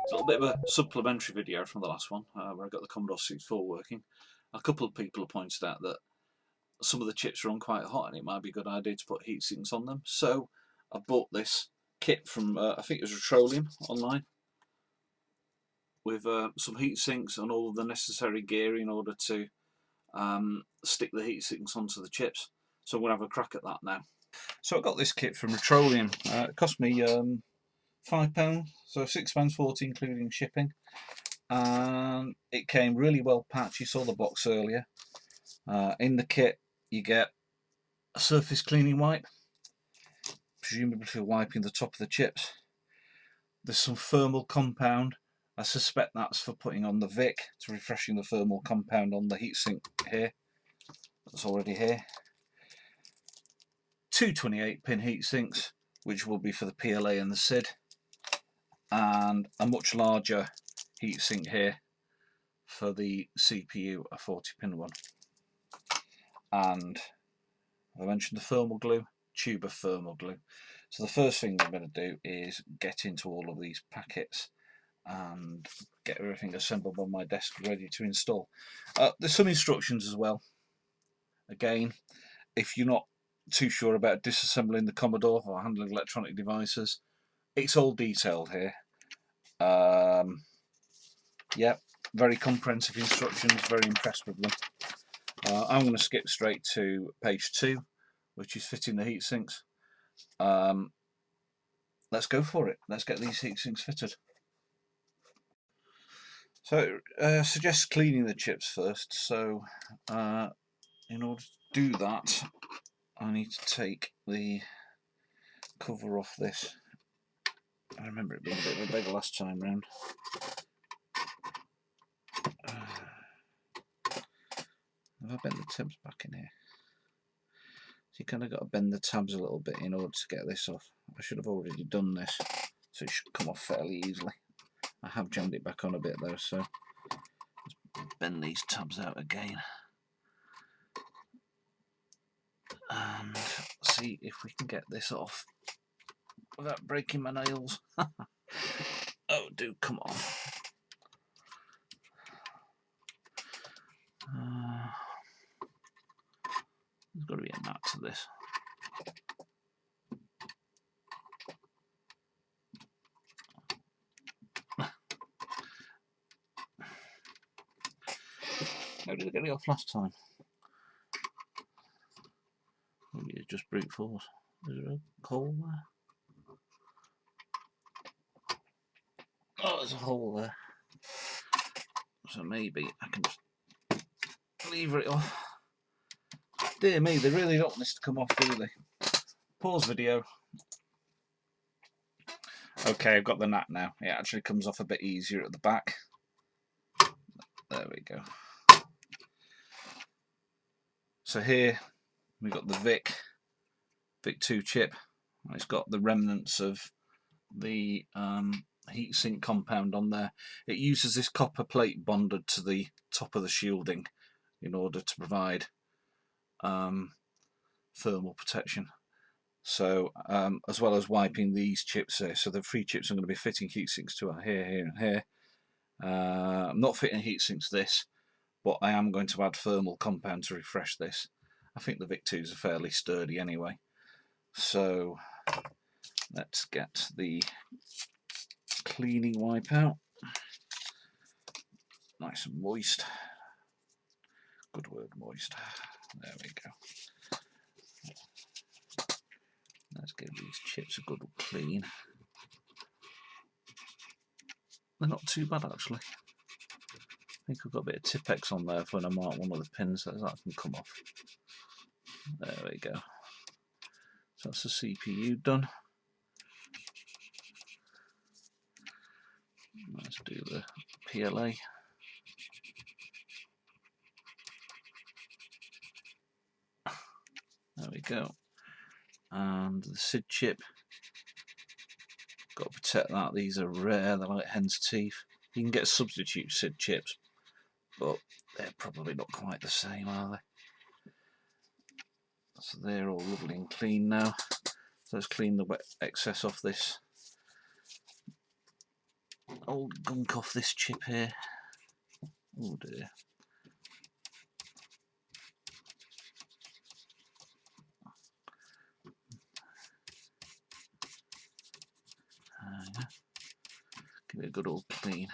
It's a little bit of a supplementary video from the last one where I got the Commodore 64 working. A couple of people have pointed out that some of the chips run quite hot and it might be a good idea to put heat sinks on them. So I bought this kit from, I think it was Retroleum online, with some heat sinks and all of the necessary gear in order to stick the heat sinks onto the chips. So I'm going to have a crack at that now. So I got this kit from Retroleum. It cost me £5, so £6.40 including shipping. And it came really well packed. You saw the box earlier. In the kit you get a surface cleaning wipe, presumably for wiping the top of the chips. There's some thermal compound. I suspect that's for putting on the VIC, to refreshing the thermal compound on the heatsink here. That's already here. Two 28-pin heatsinks, which will be for the PLA and the SID, and a much larger heatsink here for the CPU, a 40-pin one. And I mentioned the thermal glue, tube of thermal glue. So the first thing I'm going to do is get into all of these packets and get everything assembled on my desk ready to install. There's some instructions as well. Again, if you're not too sure about disassembling the Commodore or handling electronic devices, it's all detailed here. Yeah, very comprehensive instructions, very impressed with them. I'm going to skip straight to page 2, which is fitting the heat sinks. Let's go for it. Let's get these heat sinks fitted. So it suggests cleaning the chips first. So in order to do that, I need to take the cover off this. I remember it being a bit of a big last time round. Have I bent the tabs back in here? So you kind of got to bend the tabs a little bit in order to get this off. I should have already done this, so it should come off fairly easily. I have jammed it back on a bit though, so let's bend these tabs out again and see if we can get this off without breaking my nails. Oh, do come on. There's got to be a nut to this. How did I get it off last time? Maybe it's just brute force. Is there a hole there? Oh, there's a hole there. So maybe I can just lever it off. Dear me, they really don't want this to come off, do they? Pause video. Okay, I've got the nut now. It actually comes off a bit easier at the back. There we go. So here we've got the VIC-2 chip. It's got the remnants of the heatsink compound on there. It uses this copper plate bonded to the top of the shielding in order to provide thermal protection. So as well as wiping these chips here, so the 3 chips I'm going to be fitting heatsinks to are here, here and here. I'm not fitting heatsinks this, but I am going to add thermal compound to refresh this. I think the VIC-2s are fairly sturdy anyway. So let's get the cleaning wipe out. Nice and moist. Good word, moist. There we go. Let's give these chips a good clean. They're not too bad actually. I think I've got a bit of Tipex on there for when I mark one of the pins so that can come off. There we go. So that's the CPU done. Let's do the PLA. There we go. And the SID chip. Got to protect that. These are rare. They're like hen's teeth. You can get substitute SID chips, but they're probably not quite the same, are they? So they're all lovely and clean now. So let's clean the wet excess off this old gunk off this chip here. Oh dear. Give it a good old clean.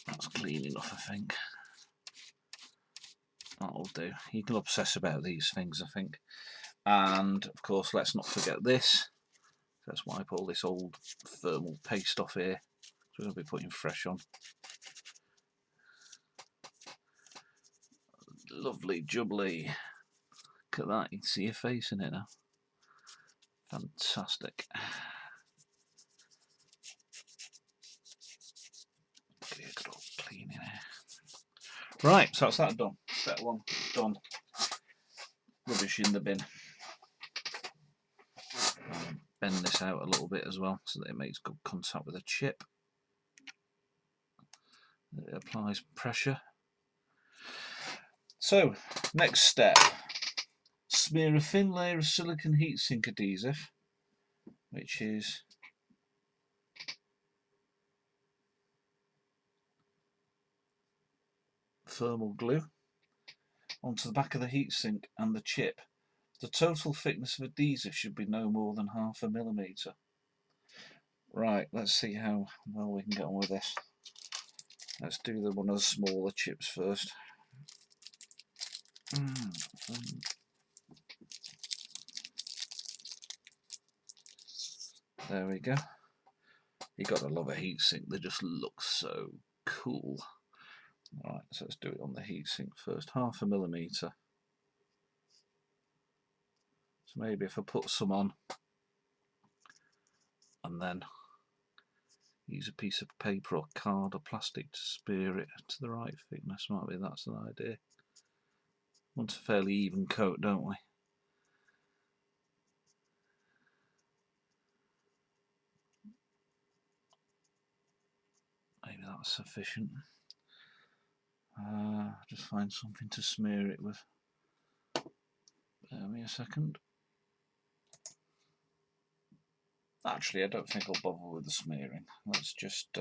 That's clean enough, I think. That'll do. You can obsess about these things, I think. And of course, let's not forget this. Let's wipe all this old thermal paste off here. So we're going to be putting fresh on. Lovely jubbly. Look at that, you can see your face in it now. Fantastic. Give it a good old clean in here. Right, so that's that done. Step one done. Rubbish in the bin. Bend this out a little bit as well so that it makes good contact with the chip. It applies pressure. So, next step. Smear a thin layer of silicone heatsink adhesive, which is thermal glue, onto the back of the heatsink and the chip. The total thickness of adhesive should be no more than 0.5 millimetre. Right, let's see how well we can get on with this. Let's do one of the smaller chips first. There we go. You got to love a heatsink, they just look so cool. Alright, so let's do it on the heatsink first. 0.5 millimetre. So maybe if I put some on and then use a piece of paper or card or plastic to spear it to the right thickness, might be that's an idea. Want a fairly even coat, don't we? Maybe that's sufficient. Just find something to smear it with. Bear me a second. Actually, I don't think I'll bother with the smearing. Let's just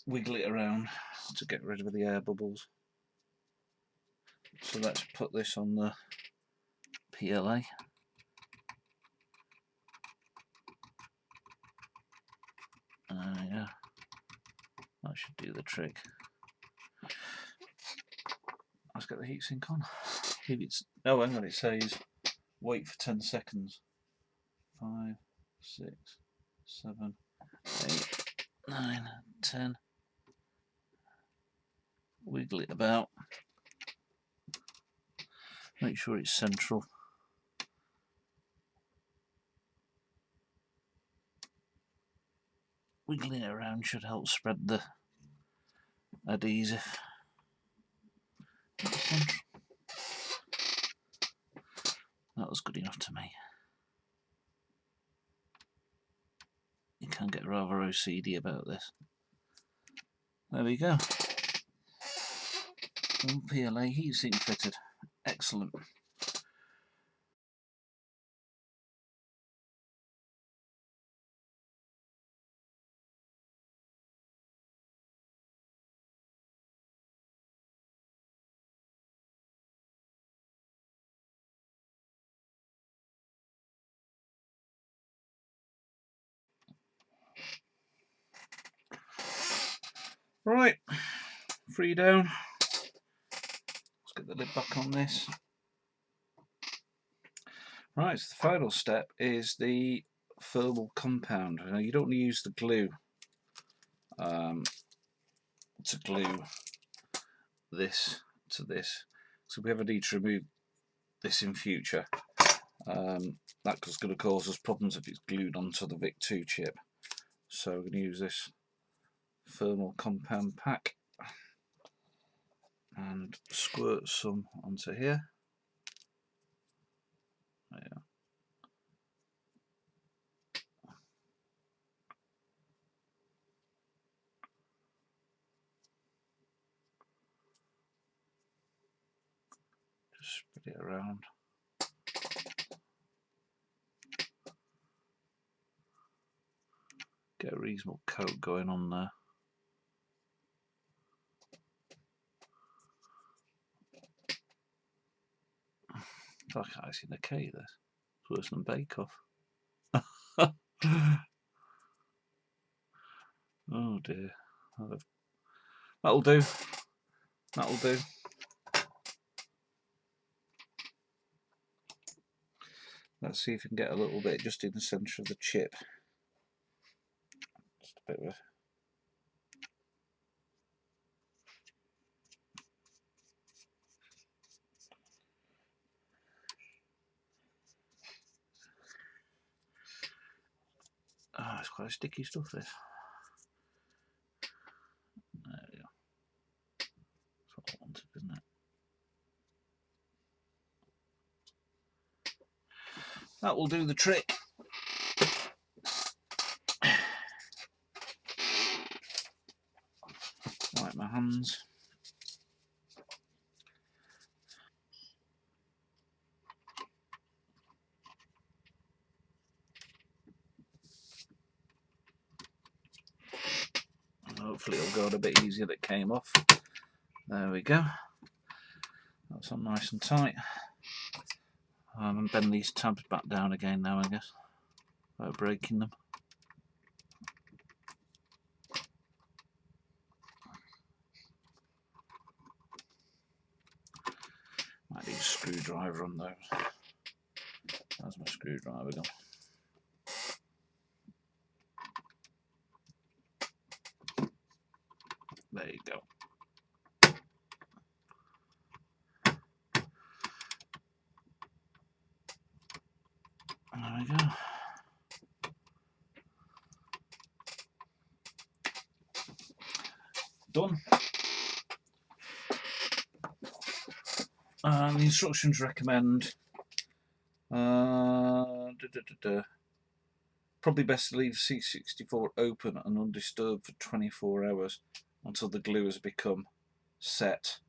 wiggle it around to get rid of the air bubbles. So let's put this on the PLA. Yeah, that should do the trick. Let's get the heatsink on. If it's, oh, hang on, it says wait for 10 seconds. 5, 6, 7, 8, 9, 10. Wiggle it about. Make sure it's central. Wiggling it around should help spread the adhesive. That was good enough to me. You can get rather OCD about this. There we go. All PLA heatsink fitted. Excellent. Right, 3 down. Let's get the lid back on this. Right, so the final step is the thermal compound. Now you don't use the glue to glue this to this. So if we ever need to remove this in future, that's going to cause us problems if it's glued onto the VIC-2 chip. So we're going to use this thermal compound pack. and squirt some onto here. There you go. Just spread it around. Get a reasonable coat going on there. It's like icing a cake, this. It's worse than Bake Off. Oh dear. That'll do. That'll do. Let's see if we can get a little bit just in the centre of the chip. Just a bit of a... Oh, it's quite sticky stuff, this. There we go. That's what I wanted, isn't it? That will do the trick. Wipe my hands. Hopefully it'll go on a bit easier that came off. There we go. That's on nice and tight. And bend these tabs back down again now, I guess, without breaking them. Might need a screwdriver on those. There's my screwdriver gone. There you go. There we go. Done. And the instructions recommend probably best to leave C64 open and undisturbed for 24 hours until the glue has become set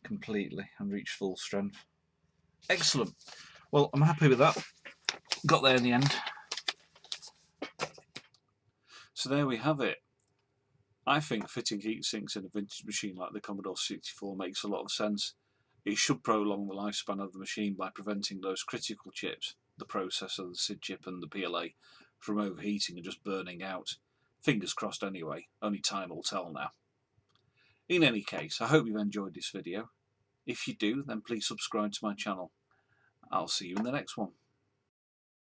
completely and reached full strength. Excellent. Well, I'm happy with that. Got there in the end. So there we have it. I think fitting heat sinks in a vintage machine like the Commodore 64 makes a lot of sense. It should prolong the lifespan of the machine by preventing those critical chips, the processor, the SID chip and the PLA, from overheating and just burning out. Fingers crossed anyway, only time will tell now. In any case, I hope you've enjoyed this video. If you do, then please subscribe to my channel. I'll see you in the next one.